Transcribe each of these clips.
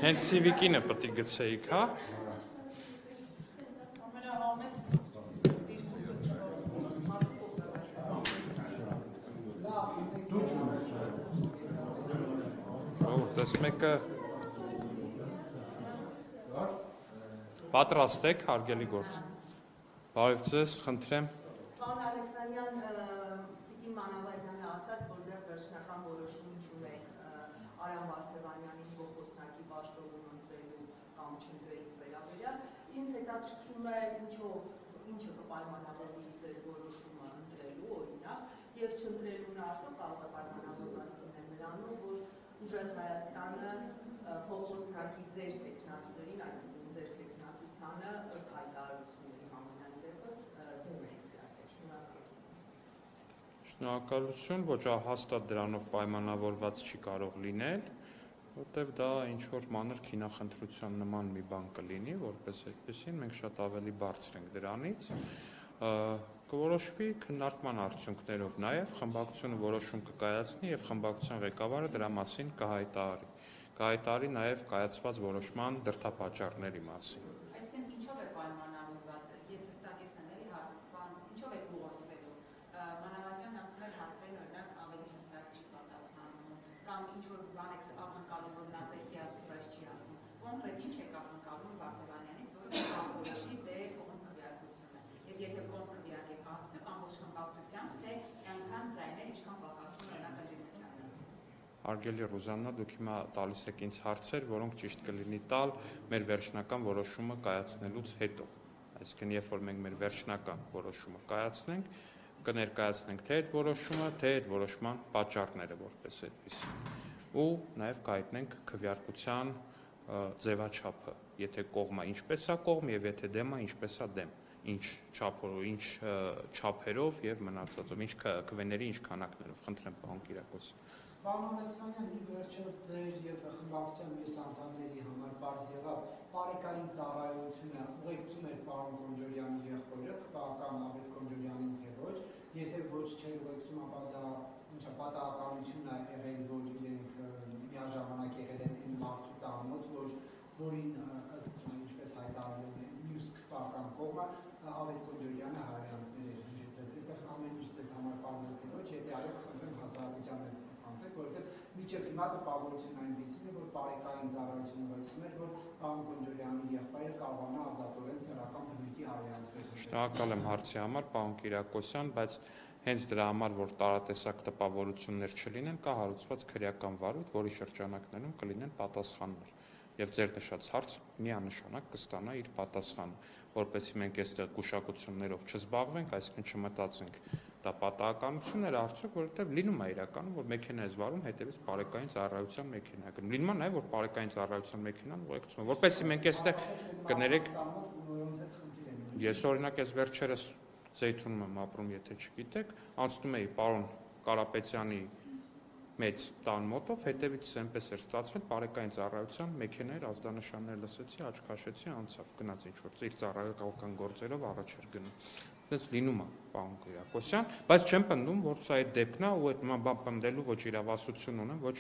Հենց Civic-ինը պետք է գցեիք, հա։ Որտես մեկը պատրաստ եք, հարգելի գործ։ Բարև ձեզ, խնդրեմ։ Պարոն Ալեքսանյան, պիտի Մանավազյանը ասաց, որ դեռ վերջնական որոշում չունեք Արամ Վարդևանյանի փոխոսնակի պաշտոնում ընտրելու կամ չընտրելու վերաբերյալ։ Ինձ հետաքրքրում է ինչը կպայմանավորի ձեր որոշումը ընտրելու օրինակ եւ չընտրելուն արդյոք կարող է պայմանավորված լինել նրանով, որ Ուժեղ Հայաստանը փոխոսնակի ձեր տեխնատուներին, այդ ձեր տեխնատությանը ըստ հայտարարությունների համենայն դեպս դեմ է կրակել։ Շնորհակալություն, ոչ հաստատ դրանով պայմանավորված չի կարող լինել, որտեվ դա ինչ-որ մանր քինախնդրության նման մի բան կլինի, որպես այդպեսին մենք շատ ավելի բարձր ենք դրանից, կորոշվի քննարկման արդյունքներով նաև խմբակցությունը որոշում կկայացնի եւ խմբակցության ղեկավարը դրա մասին կհայտարարի նաև կայացված որոշման դրդապատճառների մասին։ Այսինքն ինչով է պայմանավորված, ես հստակ եմ էլի հարցում, ինչով է ուղղորդվելու։ Մանավազյանն ասում է հարցերին օրինակ ավելի հստակ չի պատասխանում, կամ ինչ-որ բան եք ակնկալում, որ նա պետք է ասի, բայց չի ասում։ Կոնկրետ ինչ եք ակնկալում Վարդևանյանից, որը կողմնորոշի ձեր քվեարկությունը։ Եվ եթե քվեարկեք ակցիա կամ ոչ խմբակցությամբ, թե այնքան ձայներ ինչքան պակասում օրինակ ընդդիմությանը։ Հարգելի Ռուզաննա, դուք հիմա տալիս եք ինձ հարցեր, որոնք ճիշտ կլինի տալ մեր վերջնական որոշումը կայացնելուց հետո։ Այսինքն, երբ որ մենք մեր վերջնական որոշումը կայացնենք, կներկայացնենք թե այդ որոշումը, թե այդ որոշման պատճառները որպես այդպիսի։ Ու նաև կհայտնենք քվեարկության ձևաչափը, եթե կողմը ինչպես է կողմ եւ եթե դեմը ինչպես է դեմ, ինչ չափերով եւ մնացածով, ինչ քվեների, ինչ քանակներով։ Խնդրեմ, պարոն Կիրակոսյան։ Պարոն Ալեքսանյան, ի վերջո ձեր եւ խմբակցության մյուս անդամների համար բարձ եղավ բարեկային ծառայությունը ուղեկցում էր պարոն Կոնջորյանի եղբորը, կամ Ավետ Կոնջորյանին թե ոչ, եթե ոչ չէր ուղեկցում, ապա դա ինչա պատահականություն է եղել, որ իրենք միաժամանակ եղել են այն մարդու տան մոտ, որին ըստ ինչպես հայտարարել է մյուս քվական կողմը Ավետ Կոնջորյանը հարյանքներ էր հիշեցել։ Այստեղ ամեն ինչ ձեզ համար բարձր թե ոչ, եթե արեք խնդրեմ հասարակության հետ որովհետև միջև հիմա տպավորությունն այնպիսին է, որ բարեկային ծառայություն ուղեկցում էր, որ պարոն Կոնջորյանի եղբայրը կարողանա ազատորեն սեռական բնույթի հարյանքներ։ Շնորհակալ եմ հարցի համար, պարոն Կիրակոսյան, բայց հենց դրա համար, որ տարատեսակ տպավորություններ չլինեն, կա հարուցված քրեական վարույթ, որի շրջանակներում կլինեն պատասխաններ։ Եվ ձեր նշած հարց միանշանակ կստանա իր պատասխանը, որպեսզի մենք այստեղ գուշակություններով չզբաղվենք, այսինքն չմտածենք դա պատահականություն էր արդյոք, որովհետև լինում է իրականում, որ մեքենա է զվարում, հետևից բարեկային ծառայության մեքենա է գնում։ Լինում է նաև, որ բարեկային ծառայության մեքենան ուղեկցում է, որպեսզի մենք այստեղ կներեք։ Ես օրինակ այս վերջերս Զեյթունում եմ ապրում, եթե չգիտեք, անցնում էի պարոն Կարապետյանի մեծ տան մոտով, հետևից այնպես էր ստացվել բարեկային ծառայության մեքենա էր, ազդանշաններ լսեցի, աչք քաշեցի, անցավ, գնաց ինչ-որ իր ծառայական գործերով առաջ էր գնում։ Դες լինում է, պարոն Կիրակոսյան, բայց չեմ պնդում, որ սա այդ դեպքն է ու այդ նման բան պնդելու ոչ իրավասություն ունեմ, ոչ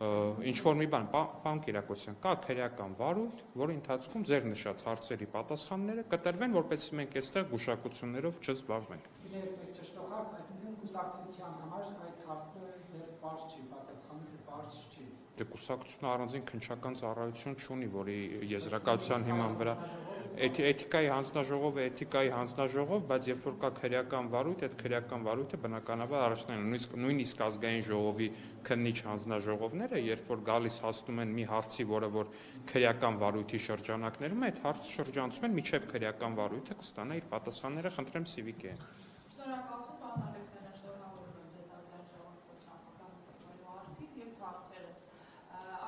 ինչ-որ մի բան, պարոն Կիրակոսյան, կա քրեական վարույթ, որի ընթացքում ձեր նշած հարցերի պատասխանները կտրվեն, որպեսզի մենք այստեղ գուշակություններով չզբաղվենք։ Այսինքն կուսակցության համար այդ հարցը դեռ բարձ չի, պատասխանը բարձ չի։ Դե կուսակցությունը առանձին քննչական ծառայություն չունի, որի եզրակացության հիման վրա էթիկայի հանձնաժողով, բայց երբ որ կա քրեական վարույթ, այդ քրեական վարույթը բնականաբար առաջնային նույնիսկ ազգային ժողովի քննիչ հանձնաժողովները, երբ որ գալիս հասնում են մի հարցի, որը որ քրեական վարույթի շրջանակներում է, այդ հարցը շրջանցում են միջև քրեական վարույթը կստանա իր պատասխանները, խնդրեմ Civic-ին։ Շնորհակալություն, պարոն Ալեքսանյան, շնորհավորում եմ ձեզ ազգային ժողովի խոսնակապան տպելու արդիվ եւ հարցերս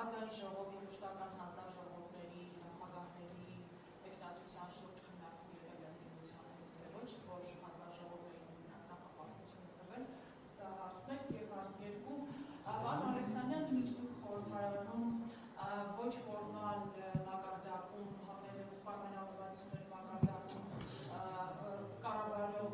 ազգային ժողովի մշտական հանձնաժողովների նախագահների տեխնատության շուրջ քննարկում եղել ընդդիմության հետ թե ոչ, որ հանձնաժողովներին նախապատվություն տվել, սա հարցն է եւ հարց 2, պարոն Ալեքսանյան, ինչ դուք խորհրդարանում ոչ ֆորմալ մակարդակում համենայնիվ պայմանավորվածությունների մակարդակում կառավարող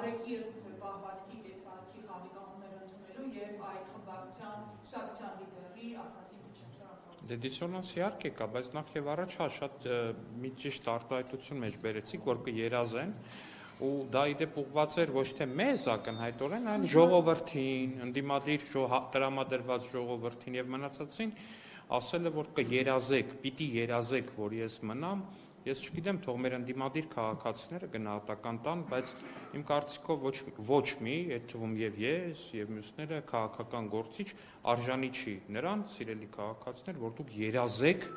բարեկիրթ պահվածքի, կեցվածքի խաղի կանոններ ընդունելու եւ այդ խմբակցության կուսակցության լիդերի ասացի միջև շարունակել։ Դե դիսոնանս իհարկե կա, բայց նախ եւ առաջ շատ մի ճիշտ արտահայտություն մեջ բերեցիք, որ կերազեն ու դա իդեպ ուղղված էր ոչ թե մեզ ակնհայտորեն, այլ ժողովրդին, ընդդիմադիր տրամադրված ժողովրդին եւ մնացածին ասել է, որ կերազեք, պիտի երազեք, որ ես մնամ, ես չգիտեմ, թող մեր ընդդիմադիր քաղաքացիները գնահատական տան, բայց իմ կարծիքով ոչ մի, այդ թվում եւ ես, եւ մյուսները քաղաքական գործիչ արժանի չի նրան, սիրելի քաղաքացիներ, որ դուք երազեք,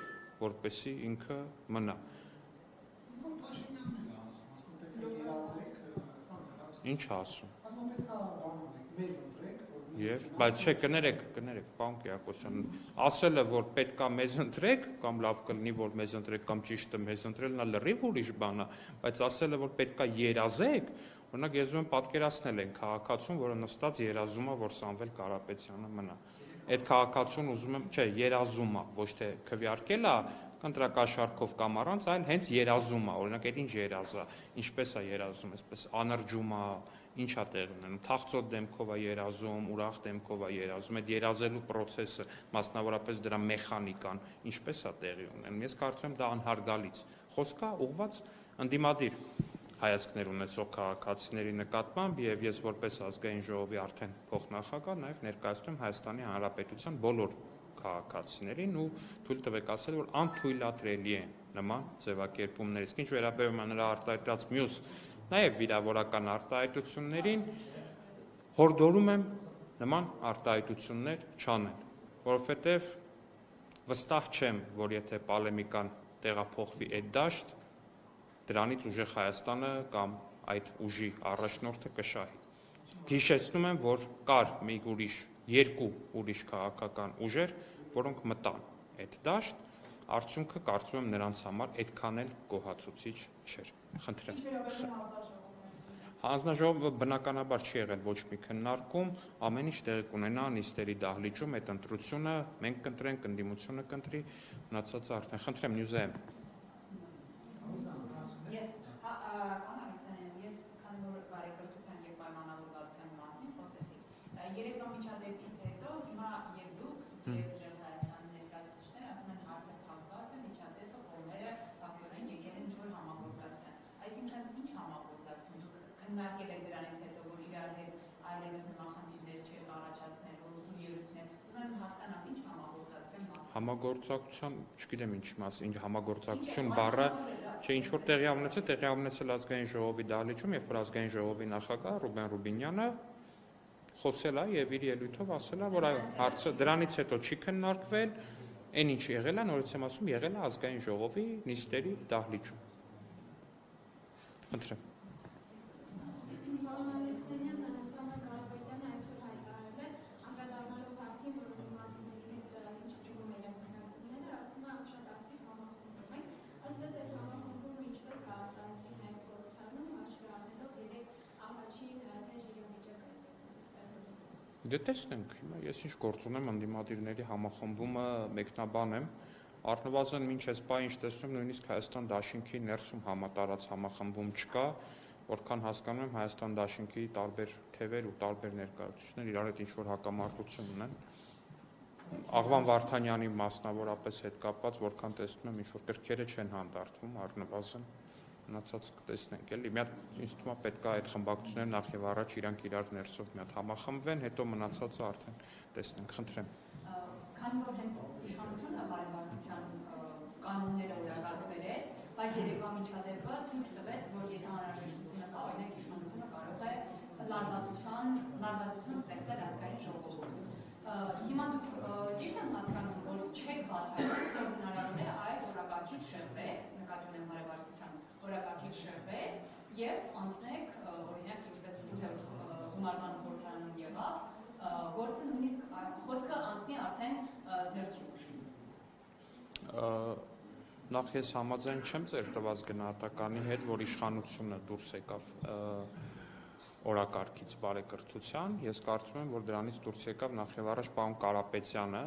որպեսզի ինքը մնա։ Ինչ ասում։ Եվ, բայց չէ, կներեք, պարոն Կիրակոսյան, ասել է, որ պետքա մեզ ընտրեք, կամ լավ կլինի, որ մեզ ընտրեք, կամ ճիշտը մեզ ընտրելն է լրիվ ուրիշ բան է, բայց ասել է, որ պետքա երազեք, օրինակ ես ուզում եմ պատկերացնել են քաղաքացուն, որը նստած երազում է, որ Սամվել Կարապետյանը մնա։ Այդ քաղաքացուն ուզում եմ, չէ, երազում է, ոչ թե քվեարկել է կընտրակաշառքով կամ առանց, այլ հենց երազում է, օրինակ այդ ինչ երազ է, ինչպես է երազում, այսպես անրջում է, ինչ է տեղի ունենում, թախծոտ դեմքով է երազում, ուրախ դեմքով է երազում, այդ երազելու process-ը, մասնավորապես դրա մեխանիկան, ինչպես է տեղի ունենում։ Ես կարծում եմ դա անհարգալից խոսք է ուղղված ընդդիմադիր հայացքներ ունեցող քաղաքացիների նկատմամբ եւ ես որպես ազգային ժողովի արդեն փոխնախագահ նաեւ ներկայացնում եմ Հայաստանի Հանրապետության բոլոր քաղաքացիներին ու թույլ տվեք ասել, որ անթույլատրելի են նման ձևակերպումներից։ Ինչ վերաբերում է նրա արտահայտած մյուս նաև վիրավորական արտահայտություններին, հորդորում եմ նման արտահայտություններ չանել, որովհետև վստահ չեմ, որ եթե պոլեմիկան տեղափոխվի այդ դաշտ, դրանից ուժեղ Հայաստանը կամ այդ ուժի առաջնորդը կշահի։ Հիշեցնում եմ, որ կար մի երկու ուրիշ քաղաքական ուժեր, որոնք մտան այդ դաշտ, արդյունքը կարծում եմ նրանց համար այդքան էլ գոհացուցիչ չէր։ Խնդրեմ։ Հանձնաժողովը բնականաբար չի եղել ոչ մի քննարկում, ամեն ինչ տեղի կունենա նիստերի դահլիճում, այդ ընտրությունը մենք կընտրենք, ընդդիմությունը կընտրի, մնացածը արդեն։ Խնդրեմ, Նյուզեեմ։ Երեք միջադեպից հետո հիմա եւ դուք եւ Ուժեղ Հայաստանի ներկայացուցիչները ասում են հարցը փակված է, միջադեպը կողմերը փաստորեն եկել են ինչ-որ համագործակցության։ Այսինքն ինչ համագործակցություն դուք քննարկել եք դրանից հետո, որ իրար հետ այլևս նման խնդիրներ չեք առաջացնել, որ ուսումնյութներ, ուրեմն հասկանամ ինչ համագործակցության մասին։ Համագործակցության, չգիտեմ ինչ մաս, ինչ համագործակցություն բառը, չէ, ինչ որ տեղի ունեցել ազգային ժողովի դահլիճում, երբ որ ազգային ժողովի նախագահ Ռուբեն Ռուբինյանը խոսել է եւ իր ելույթով ասել է, որ այո, հարցը դրանից հետո չի քննարկվել, այն ինչ եղել է, նորից եմ ասում, եղել է ազգային ժողովի նիստերի դահլիճում։ Խնդրեմ։ Դե տեսնենք, հիմա ես ինչ գործ ունեմ ընդդիմադիրների համախմբումը մեկնաբանեմ, առնվազն մինչ այս պահ ինչ տեսնում, նույնիսկ Հայաստան դաշինքի ներսում համատարած համախմբում չկա, որքան հասկանում եմ Հայաստան դաշինքի տարբեր թևեր ու տարբեր ներկայացուցիչներ իրար հետ ինչ-որ հակամարտություն ունեն։ Աղվան Վարդանյանի մասնավորապես հետ կապված, որքան տեսնում եմ, ինչ-որ կրքերը չեն հանդարտվում, առնվազն մնացած կտեսնենք էլի։ Մի հատ ինձ թվում է պետք է այդ խմբակցությունները նախ եւ առաջ իրանք իրար ներսով մի հատ համախմբվեն, հետո մնացածը արդեն տեսնենք, խնդրեմ։ Քանի որ հենց իշխանությունը բարեբախտության կանոնները օրակարգ բերեց, բայց երեկվա միջադեպը ցույց տվեց, որ եթե անհրաժեշտությունը կա, օրինակ իշխանությունը կարող է լարվածություն ստեղծել ազգային ժողովում։ Հիմա դուք ճիշտ եմ հասկանում, որ չեք բացառում, որ հնարավոր է այդ օրակարգից շեղվել, նկատի ունեմ բարեբախտության օրակարգից շեղվել եւ անցնեք օրինակ ինչպես գումարման խորհրդարանում եղավ, գործը նույնիսկ խոսքը անցնի արդեն ձեռքի ուժին։ Նախ ես համաձայն չեմ ձեր տված գնահատականի հետ, որ իշխանությունը դուրս եկավ օրակարգից բարեկրթության, ես կարծում եմ, որ դրանից դուրս եկավ նախ եւ առաջ պարոն Կարապետյանը,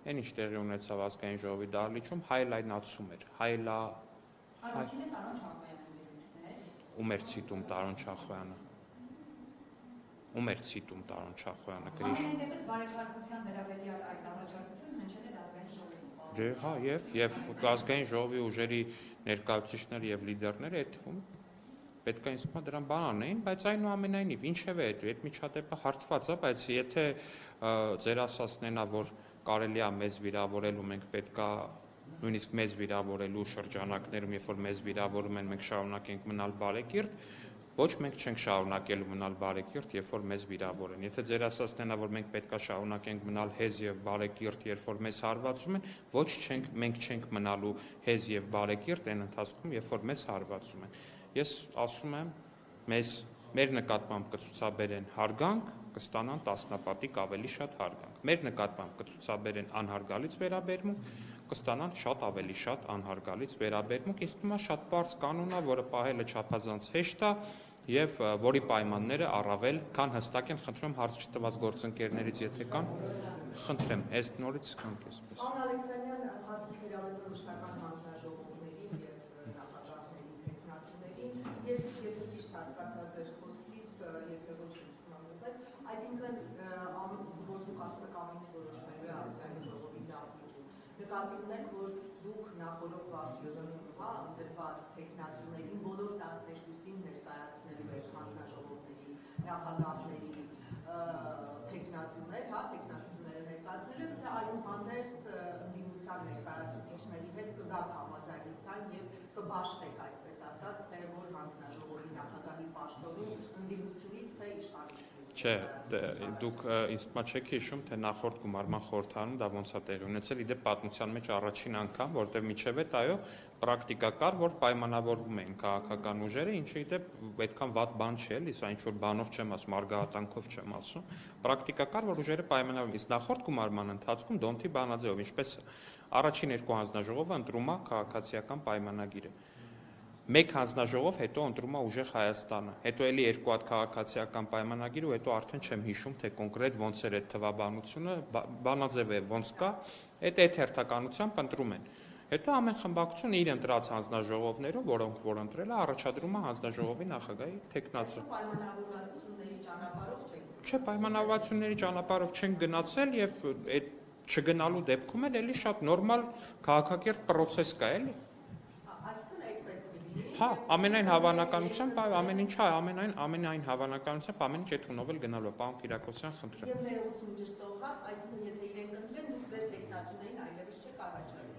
այն ինչ տեղի ունեցավ ազգային ժողովի դահլիճում, հայլայնացում էր, Առաջինը Տարոն Չախոյանը ելույթներ։ Ում էր ցիտում Տարոն Չախոյանը։ ում էր ցիտում Տարոն Չախոյանը Ամենայն դեպս բարեկարգության վերաբերյալ այդ առաջարկությունը հնչել էր ազգային ժողովում։ Հա, եւ ազգային ժողովի ուժերի ներկայացուցիչները եւ լիդերները այդ թվում պետք է ինձ թվում դրան բանան էին, բայց այնուամենայնիվ ինչևէ այդ միջադեպը հարթված է, բայց եթե ձեր ասածն է, որ կարելի է մեզ վիրավորել ու մենք պետքա նույնիսկ մեզ վիրավորելու շրջանակներում, երբ որ մեզ վիրավորում են, մենք շարունակենք մնալ բարեկիրթ, ոչ մենք չենք շարունակելու մնալ բարեկիրթ, երբ որ մեզ վիրավորեն։ Եթե ձեր ասածն է, որ մենք պետքա շարունակենք մնալ հեզ եւ բարեկիրթ, երբ որ մեզ հարվածում են, ոչ մենք չենք մնալու հեզ եւ բարեկիրթ այն ընթացքում, երբ որ մեզ հարվածում են։ Ես ասում եմ, մեր նկատմամբ կցուցաբերեն հարգանք, կստանան տասնապատիկ ավելի շատ հարգանք։ Մեր նկատմամբ կցուցաբերեն անհարգալից վերաբերմունք, կստանան շատ ավելի շատ անհարգալից վերաբերմունք, իսկ հիմա շատ པարզ կանոն է, որը պահելը չափազանց հեշտ է եւ որի պայմանները առավել քան հստակ են, խնդրում հարց չտված գործընկերներից եթե կան, խնդրեմ, այս նորից կանք այսպես։ Պարոն Ալեքսանյան, հարցից վերաբերում մշտական հանձնաժողովներին եւ նախագահների տեխնացիներին, ես եթե ճիշտ հասկացա ձեր խոսքից, եթե ոչ ընդունեմ, այսինքն որ դուք ասում եք ամեն ինչ որոշվելու է ազգային ժողովի դատում։ Նկատի ունեք, որ դուք նախորդ վարչությունում ընտրված տեխնացիներին բոլոր 12-ին ներկայացնելու եք հանձնաժողովների նախագահների տեխնացիներ, տեխնացիները ներկայացնելու եք, թե այլուհանդերձ ընդդիմության ներկայացուցիչների հետ կգաք համաձայնության եւ կբաշխեք, այսպես ասած, թե որ հանձնաժողովի նախագահի պաշտոնում ընդդիմությունից թե իշխանությունից։ Չէ, դուք ինձ թվում է չեք հիշում, թե նախորդ գումարման խորհրդարանում դա ոնց է տեղի ունեցել, իդեպ պատմության մեջ առաջին անգամ, որտեղ միջև այդ այո, պրակտիկա կար, որ պայմանավորվում էին քաղաքական ուժերը, ինչը իդեպ այդքան վատ բան չէ, էլի, սա ինչ որ բանով չեմ ասում, արգահատանքով չեմ ասում, պրակտիկա կար, որ ուժերը պայմանավորվում, իսկ նախորդ գումարման ընթացքում Դոնթի բանաձևով, ինչպես առաջին երկու հանձնաժողովը ընտրում է քաղաքացիական պայմանագիրը։ Մեկ հանձնաժողով, հետո ընտրում է ուժեղ Հայաստանը, հետո էլի երկու հատ քաղաքացիական պայմանագիր ու հետո արդեն չեմ հիշում, թե կոնկրետ ոնց էր այդ թվաբանությունը, բանաձևը ոնց կա, այդ հերթականությամբ ընտրում են։ Հետո ամեն խմբակցություն իր ընտրած հանձնաժողովներով, որոնք որ ընտրել է, առաջադրում է հանձնաժողովի նախագահի տեխնացու։ Պայմանավորվածությունների ճանապարհով չեք։ Չէ, պայմանավորվածությունների ճանապարհով չենք գնացել եւ այդ չգնալու դեպքում էլ էլի շատ նորմալ քաղաքակիրթ process կա, էլի։ Հա, ամենայն հավանականությամբ, ամեն ինչ, ամենայն հավանականությամբ ամեն ինչ այդ հունով էլ գնալու է, պարոն Կիրակոսյան, խնդրեմ։ Եվ ներողություն ճշտողված, այսինքն եթե իրենք ընտրեն, դուք ձեր տեխնացիներին այլևս չեք առաջադրել։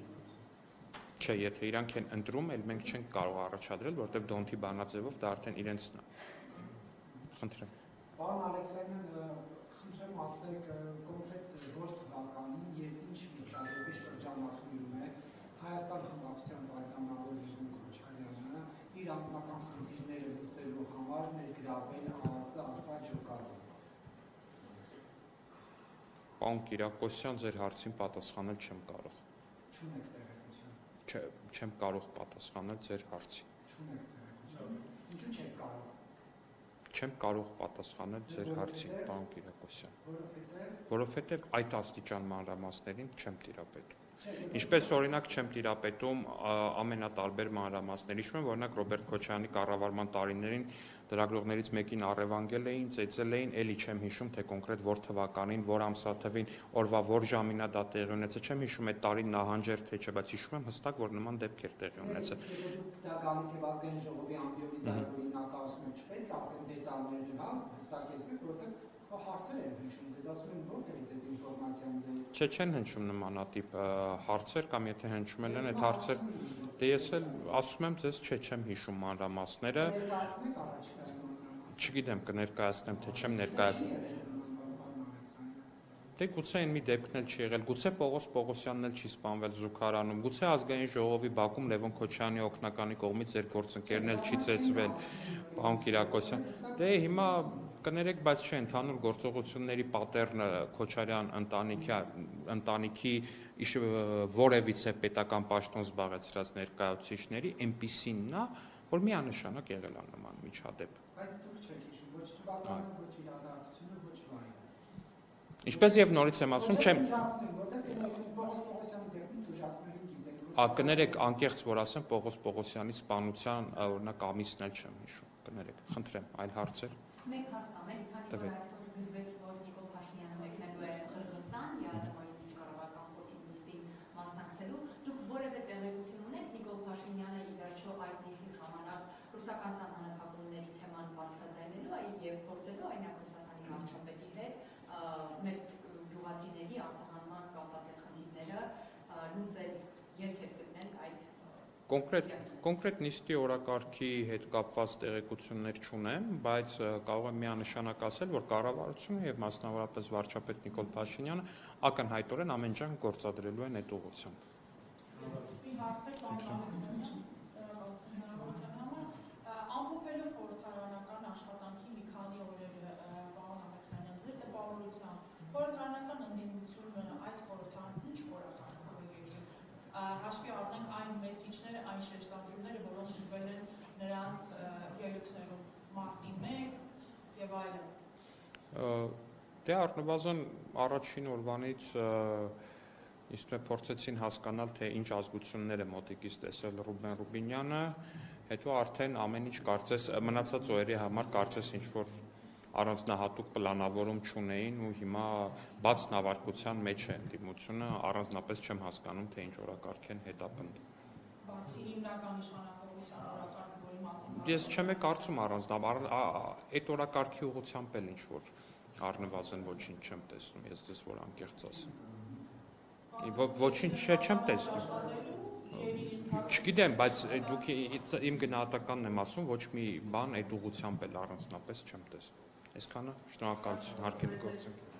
Չէ, եթե իրանք են ընտրում, էլ մենք չենք կարող առաջադրել, որտեղ Դոնթի բանաձևով դա արդեն իրենցն է։ Խնդրեմ։ Պարոն Ալեքսանյան, խնդրեմ ասեք կոնկրետ ոչ թվականին եւ ինչ միջադեպի շրջանակներում է Հայաստան խմբակցության պատգամավոր Լիլիթ Քոչարյանը իր անձնական խնդիրները լուծելու համար ներգրավել ԱԱԾ Ալֆա ջոկատը։ Պարոն Կիրակոսյան, ձեր հարցին պատասխանել չեմ կարող։ Չունեք տեղեկություն։ Չէ, չեմ կարող պատասխանել ձեր հարցին։ Չունեք տեղեկություն։ Ինչու չեք կարող։ Չեմ կարող պատասխանել ձեր հարցին, պարոն Կիրակոսյան։ Որովհետև այդ աստիճան մանրամասներին չեմ տիրապետում։ Ինչպես օրինակ չեմ տիրապետում ամենատարբեր մանրամասներ, հիշում եմ օրինակ Ռոբերտ Քոչարյանի կառավարման տարիներին լրագրողներից մեկին առևանգել էին, ծեծել էին, էլի չեմ հիշում, թե կոնկրետ որ թվականին, որ ամսաթվին, օրվա որ ժամին է դա տեղի ունեցել, չեմ հիշում այդ տարին նահանջեր թե չէ, բայց հիշում եմ հստակ, որ նման դեպքեր տեղի ունեցել։ Դա գալիս եւ ազգային ժողովի ամբիոնից այլ օրինակ ասում եմ, չպետք է արդեն դետալներ գնալ, հստակեցնել, որովհետեւ հարցեր են հնչում, ձեզ ասում են որտեղից այդ ինֆորմացիան ձեզ։ Չէ, չեն հնչում նմանատիպ հարցեր կամ եթե հնչում են այդ հարցեր, դե ես էլ ասում եմ ձեզ, չէ, չեմ հիշում մանրամասները։ Ներկայացնեք առաջիկայում մանրամասները։ Չգիտեմ կներկայացնեմ, թե չեմ ներկայացնեմ։ Դե գուցե այն մի դեպքն էլ չի եղել, գուցե Պողոս Պողոսյանն էլ չի սպանվել Զուգարանում, գուցե ազգային ժողովի բակում Լևոն Քոչարյանի օգնականի կողմից ձեր գործընկերն էլ չի ծեծվել, պարոն Կիրակոսյան։ Դե հիմա կներեք, բայց չէ, ընդհանուր գործողությունների պատեռնը Քոչարյան ընտանիքի որևիցե պետական պաշտոն զբաղեցրած ներկայացուցիչների այնպիսինն է, որ միանշանակ եղել է նման միջադեպ։ Բայց դուք չեք հիշում ոչ թվականը, ոչ իրադարձությունը, ոչ վայրը։ Ինչպես եւ նորից եմ ասում, չեմ կներեք անկեղծ որ ասեմ Պողոս Պողոսյանի սպանության օրինակ ամիսն էլ չեմ հիշում, կներեք, խնդրեմ, այլ հարցեր։ Մեկ հարց տամ, քանի որ այսօր գրվեց, որ Նիկոլ Փաշինյանը մեկնելու է Qırğızstan, ԵԱՏՄ-ի միջկառավարական խորհրդի նիստին մասնակցելու, դուք որևէ տեղեկություն ունեք Նիկոլ Փաշինյանը ի վերջո այդ նիստի ժամանակ ռուսական սահմանափակումների թեման բարձրաձայնելու եւ փորձելու այնակ Ռուսաստանի վարչապետի հետ մեր գյուղացիների արտահանման կապված այդ խնդիրները լուծել, երբ գտնենք այդ Կոնկրետ նիստի օրակարգի հետ կապված տեղեկություններ չունեմ, բայց կարող եմ միանշանակ ասել, որ կառավարությունը եւ մասնավորապես վարչապետ Նիկոլ Փաշինյանը ակնհայտորեն ամեն ջանք գործադրելու են այդ ուղղությամբ։ Ամփոփելով խորհրդարանական աշխատանքի մի քանի օրերը պարոն Ալեքսանյան, ձեր տպավորությամբ խորհրդարանական ընդդիմությունը այս խորհրդարանում ինչ խորհրդարան է հաշվի առնենք այն մեսիջները, այն շեշտադրումները, որոնք դրվել են նրանց ելույթներում մարտի 1 եւ այլն։ Դե առնվազն առաջին օրվանից իսկ փորձեցին հասկանալ, թե ինչ ազգություններ է մոտիկից տեսել Ռուբեն Ռուբինյանը, հետո արդեն ամեն ինչ կարծես մնացած օրերի համար կարծես ինչ որ առանձնահատուկ պլանավորում չունեին ու հիմա բաց նավարկության մեջ է ընդդիմությունը, առանձնապես չեմ հասկանում, թե ինչ օրակարգ են հետապնդում։ Բացի հիմնական իշխանապողության օրակարգը, որի մասին Ես չեմ կարծում այդ օրակարգի ուղղությամբ էլ ինչ որ առնվազն ոչինչ չեմ տեսնում, ես ձեզ որ անկեղծ ասեմ։ Ոչինչ չեմ տեսնում։ Չգիտեմ, բայց դուք իմ գնահատականն եմ ասում, ոչ մի բան այդ ուղղությամբ էլ առանձնապես չեմ տեսնում։ Այսքանը, շնորհակալություն, հարգելի գործընկեր։